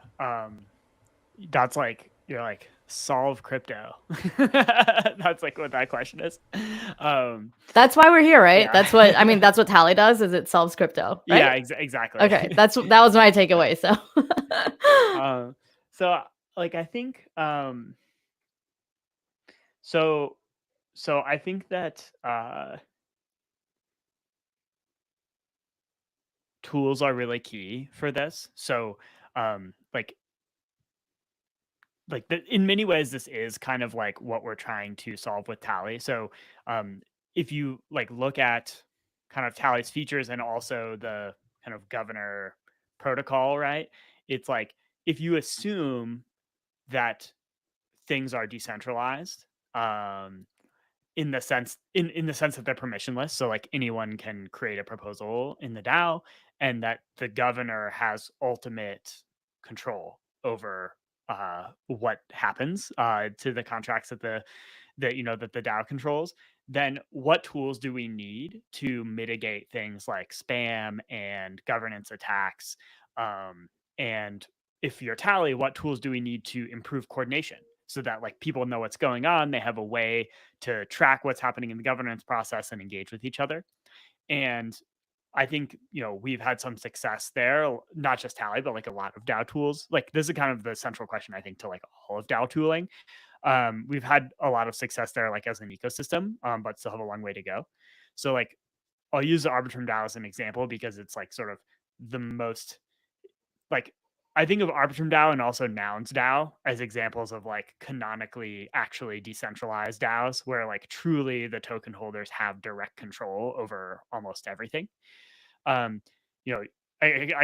That's like, you're like, solve crypto. That's like what that question is. That's why we're here, right? Yeah. That's what Tally does, is it solves crypto, right? Yeah, exactly. Okay, that was my takeaway. So like I think so I think that tools are really key for this. So in many ways, this is kind of like what we're trying to solve with Tally. So if you like look at kind of Tally's features and also the kind of governor protocol, right? It's like, if you assume that things are decentralized, in the sense that they're permissionless, so like anyone can create a proposal in the DAO, and that the governor has ultimate control over what happens to the contracts that the DAO controls, then what tools do we need to mitigate things like spam and governance attacks? And if you're Tally, what tools do we need to improve coordination so that like people know what's going on? They have a way to track what's happening in the governance process and engage with each other. And I think, we've had some success there, not just Tally, but like a lot of DAO tools. Like this is kind of the central question, I think, to like all of DAO tooling. We've had a lot of success there, like as an ecosystem, but still have a long way to go. So like, I'll use the Arbitrum DAO as an example because it's like sort of the most like, I think of Arbitrum DAO and also Nouns DAO as examples of like canonically actually decentralized DAOs where like truly the token holders have direct control over almost everything. I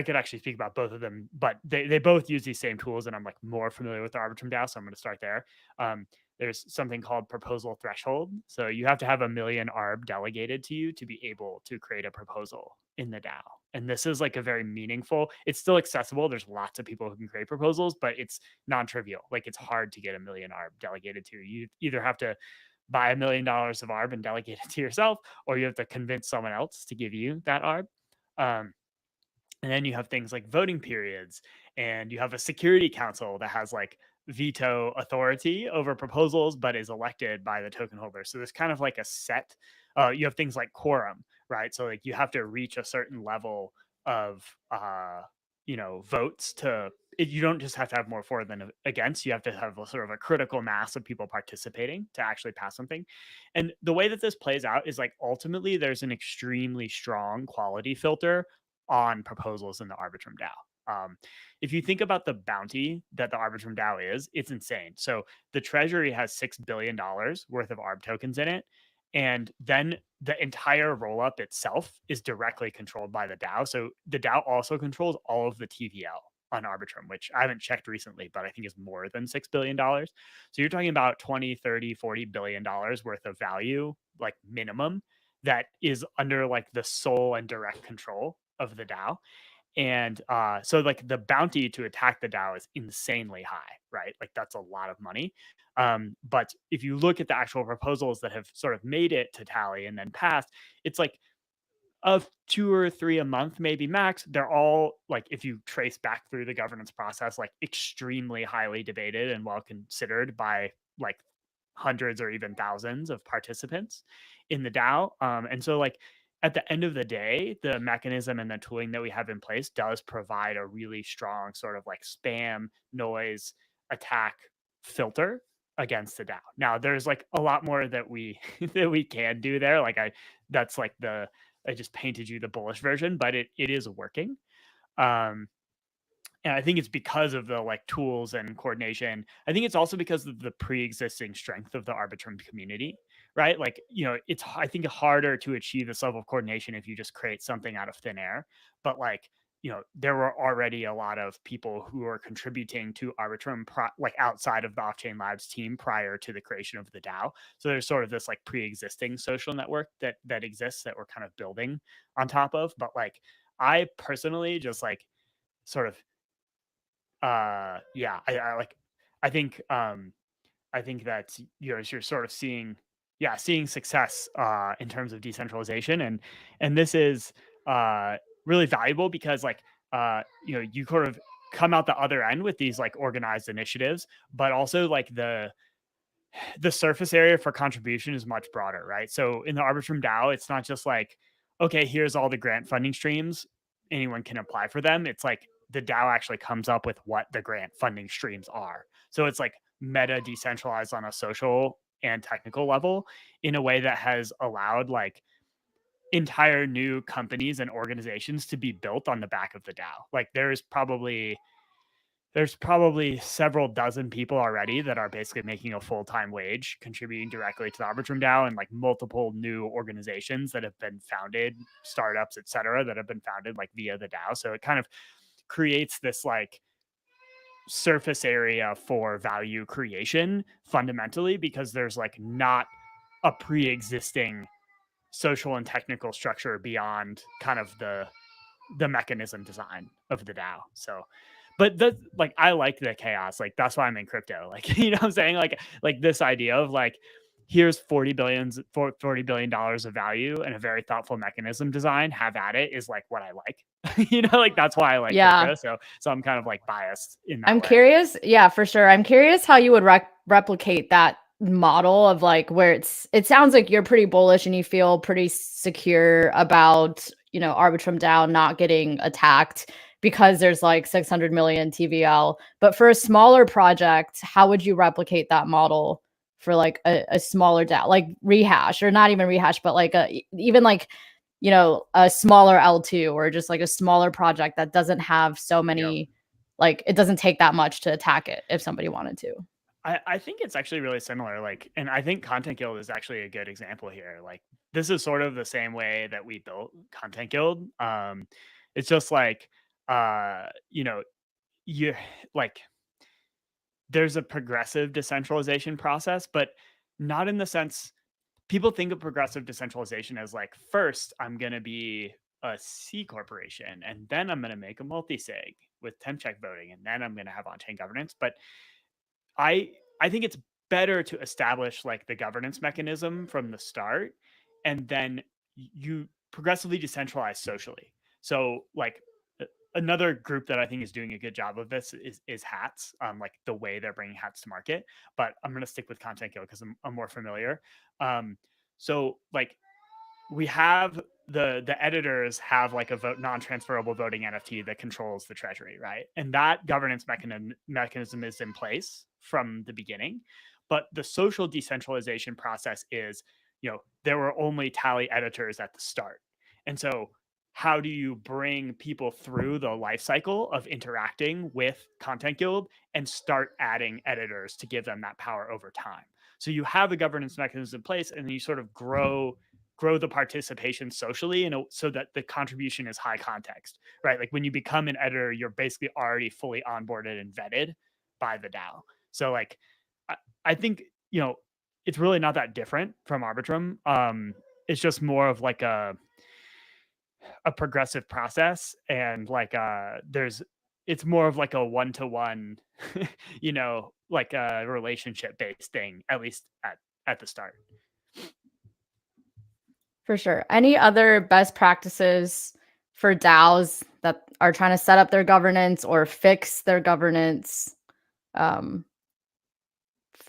could actually speak about both of them, but they both use these same tools, and I'm like more familiar with the Arbitrum DAO, so I'm going to start there. there's something called proposal threshold. So you have to have 1 million ARB delegated to you to be able to create a proposal in the DAO. And this is like a very meaningful, it's still accessible. There's lots of people who can create proposals, but it's non-trivial. Like it's hard to get 1 million ARB delegated to you. You either have to buy $1 million of ARB and delegate it to yourself, or you have to convince someone else to give you that ARB. And then you have things like voting periods, and you have a security council that has like veto authority over proposals, but is elected by the token holder. So there's kind of like a set, you have things like quorum, right? So like you have to reach a certain level of, votes to, you don't just have to have more for than against, you have to have a sort of a critical mass of people participating to actually pass something. And the way that this plays out is like ultimately there's an extremely strong quality filter on proposals in the Arbitrum DAO. If you think about the bounty that the Arbitrum DAO is, it's insane. So the treasury has $6 billion worth of ARB tokens in it. And then the entire roll up itself is directly controlled by the DAO. So the DAO also controls all of the TVL on Arbitrum, which I haven't checked recently, but I think is more than $6 billion. So you're talking about 20, 30, $40 billion worth of value, like minimum, that is under like the sole and direct control of the DAO. And so like the bounty to attack the DAO is insanely high, right? Like that's a lot of money. But if you look at the actual proposals that have sort of made it to tally and then passed, it's like of 2 or 3 a month, maybe max. They're all like, if you trace back through the governance process, like extremely highly debated and well considered by like hundreds or even thousands of participants in the DAO. And so like at the end of the day, the mechanism and the tooling that we have in place does provide a really strong sort of like spam noise attack filter against the DAO. Now there's like a lot more that we that we can do there. Like that's like I just painted you the bullish version, but it is working. And I think it's because of the like tools and coordination. I think it's also because of the pre-existing strength of the Arbitrum community, right? Like, it's, I think, harder to achieve this level of coordination if you just create something out of thin air. But like, there were already a lot of people who are contributing to Arbitrum like outside of the Off-Chain Labs team prior to the creation of the DAO. So there's sort of this like pre-existing social network that exists that we're kind of building on top of. But like, I personally just like sort of I think that you're sort of seeing success in terms of decentralization, and this is really valuable because like you sort of come out the other end with these like organized initiatives, but also like the surface area for contribution is much broader, right? So in the Arbitrum DAO, it's not just like, okay, here's all the grant funding streams, anyone can apply for them. It's like the DAO actually comes up with what the grant funding streams are. So it's like meta decentralized on a social and technical level in a way that has allowed like entire new companies and organizations to be built on the back of the DAO. Like there's probably several dozen people already that are basically making a full-time wage contributing directly to the Arbitrum DAO, and like multiple new organizations that have been founded, startups, et cetera, that have been founded like via the DAO. So it kind of creates this like surface area for value creation fundamentally, because there's like not a pre-existing social and technical structure beyond kind of the mechanism design of the DAO. So, but like, I like the chaos. Like, that's why I'm in crypto. Like, you know what I'm saying? Like this idea of like, here's $40 billion of value and a very thoughtful mechanism design, have at it, is like what I like. Like that's why I like crypto. So I'm kind of like biased in that I'm way. curious. Yeah, for sure. I'm curious how you would replicate that model of like where it sounds like you're pretty bullish and you feel pretty secure about, Arbitrum DAO not getting attacked because there's like 600 million TVL. But for a smaller project, how would you replicate that model for like a smaller DAO, like Rehash, or not even Rehash, but like even like, a smaller L2, or just like a smaller project that doesn't have so many, like it doesn't take that much to attack it if somebody wanted to. I think it's actually really similar. Like, and I think Content Guild is actually a good example here. Like, this is sort of the same way that we built Content Guild. It's just like, you like there's a progressive decentralization process, but not in the sense people think of progressive decentralization as like, first, I'm going to be a C corporation, and then I'm going to make a multi-sig with temp check voting, and then I'm going to have on-chain governance. But I think it's better to establish like the governance mechanism from the start, and then you progressively decentralize socially. So like another group that I think is doing a good job of this is Hats, like the way they're bringing Hats to market. But I'm going to stick with Content Guild because I'm more familiar. So like we have the editors have like a non-transferable voting NFT that controls the treasury, right? And that governance mechanism is in place from the beginning. But the social decentralization process is, there were only Tally editors at the start. And so how do you bring people through the life cycle of interacting with Content Guild and start adding editors to give them that power over time? So you have a governance mechanism in place, and then you sort of grow the participation socially, so that the contribution is high context, right? Like when you become an editor, you're basically already fully onboarded and vetted by the DAO. So like, I think, it's really not that different from Arbitrum. It's just more of like a progressive process, and like it's more of like a one-to-one, like a relationship based thing, at least at the start. For sure. Any other best practices for DAOs that are trying to set up their governance or fix their governance?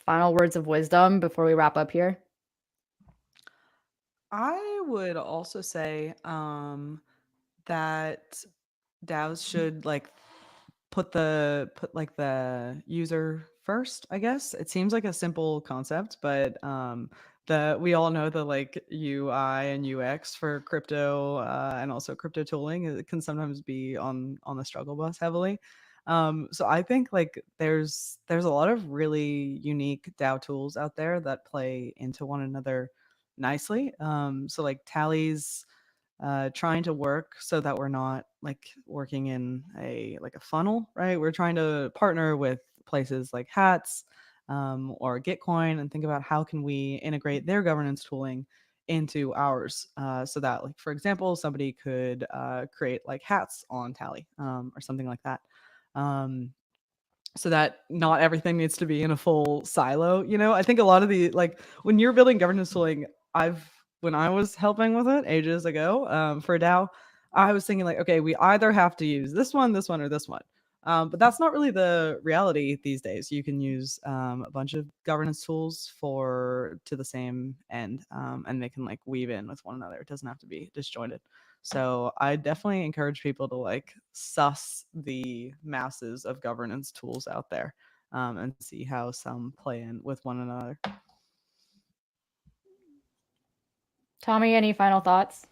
Final words of wisdom before we wrap up here. I would also say that DAOs should like put the user first, I guess. It seems like a simple concept, but we all know the like UI and UX for crypto and also crypto tooling, it can sometimes be on the struggle bus heavily. So I think like there's a lot of really unique DAO tools out there that play into one another nicely. So like Tally's trying to work so that we're not like working in a funnel, right? We're trying to partner with places like Hats or Gitcoin and think about how can we integrate their governance tooling into ours, so that like, for example, somebody could create like Hats on Tally or something like that. So that not everything needs to be in a full silo. I think a lot of the like when you're building governance tooling, when I was helping with it ages ago for DAO, I was thinking like, okay, we either have to use this one, or this one. But that's not really the reality these days. You can use a bunch of governance tools to the same end, and they can like weave in with one another. It doesn't have to be disjointed. So I definitely encourage people to like suss the masses of governance tools out there and see how some play in with one another. Tommy, any final thoughts?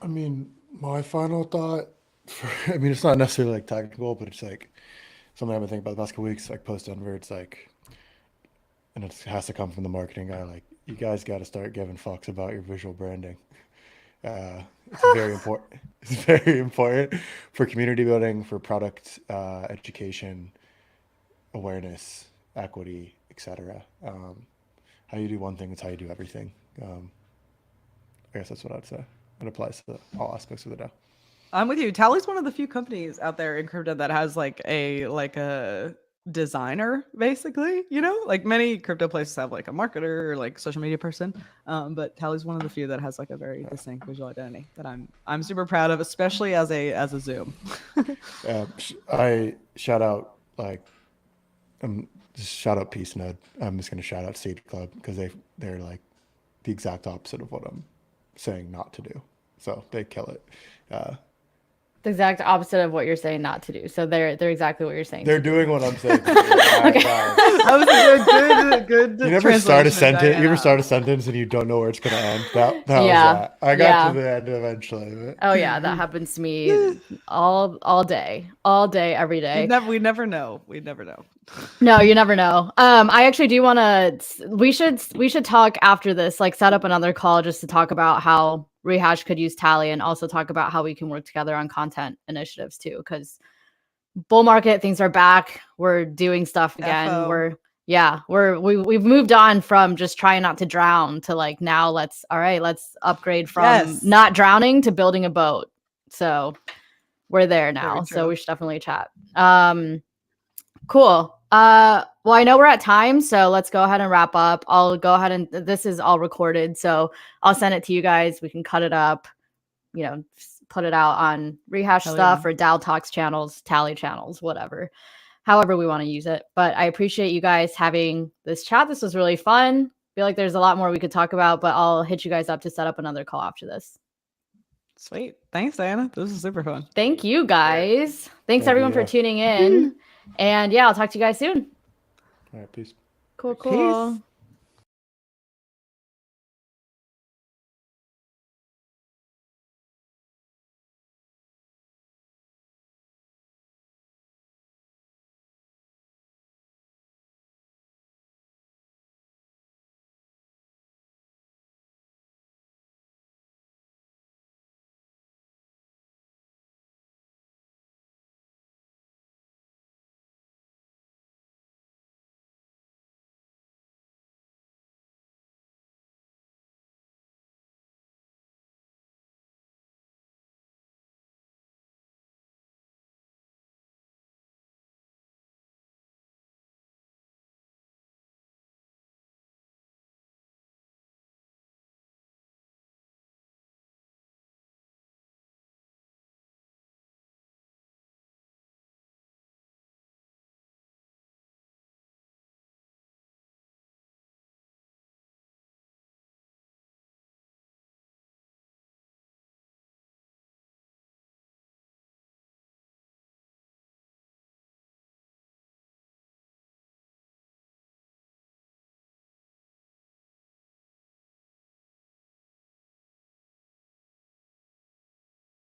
I mean, my final thought it's not necessarily like technical, but it's like something I've been thinking about the past couple weeks, like post Denver. It's like, and it has to come from the marketing guy. Like, you guys got to start giving fucks about your visual branding. It's very important. It's very important for community building, for product education, awareness, equity, etc. How you do one thing is how you do everything. I guess that's what I'd say. It applies to all aspects of the DAO. I'm with you. Tally's one of the few companies out there in crypto that has like a designer, basically. Like many crypto places have like a marketer or like social media person, but Tally's one of the few that has like a very distinct visual identity that I'm super proud of, especially as a Zoom. I shout out just shout out Peace Node. I'm just gonna shout out Seed Club because they're like the exact opposite of what I'm saying not to do. So they kill it. The exact opposite of what you're saying not to do. So they're exactly what you're saying. They're doing what I'm saying. Okay. That was a good. You never start a sentence. You ever start a sentence and you don't know where it's gonna end. That was that. I got to the end eventually. But... Oh yeah, that happens to me all day, every day. We never know. No, you never know. I actually do want to. We should talk after this. Like, set up another call just to talk about how Rehash could use Tally, and also talk about how we can work together on content initiatives too. Because bull market, things are back. We're doing stuff again. FO. We've moved on from just trying not to drown to like now let's upgrade from Yes. not drowning to building a boat. So we're there now. Very So true. we should definitely chat. Cool. Well, I know we're at time, so let's go ahead and wrap up. I'll go ahead and this is all recorded, so I'll send it to you guys. We can cut it up, put it out on Rehash Hell stuff yeah. or Dow Talks channels, Tally channels, whatever, however we want to use it. But I appreciate you guys having this chat. This was really fun. Feel like there's a lot more we could talk about, but I'll hit you guys up to set up another call after this. Sweet. Thanks, Diana. This is super fun. Thank you guys. Thanks Thank everyone you. for tuning in. And yeah, I'll talk to you guys soon. All right, peace. Cool. Peace.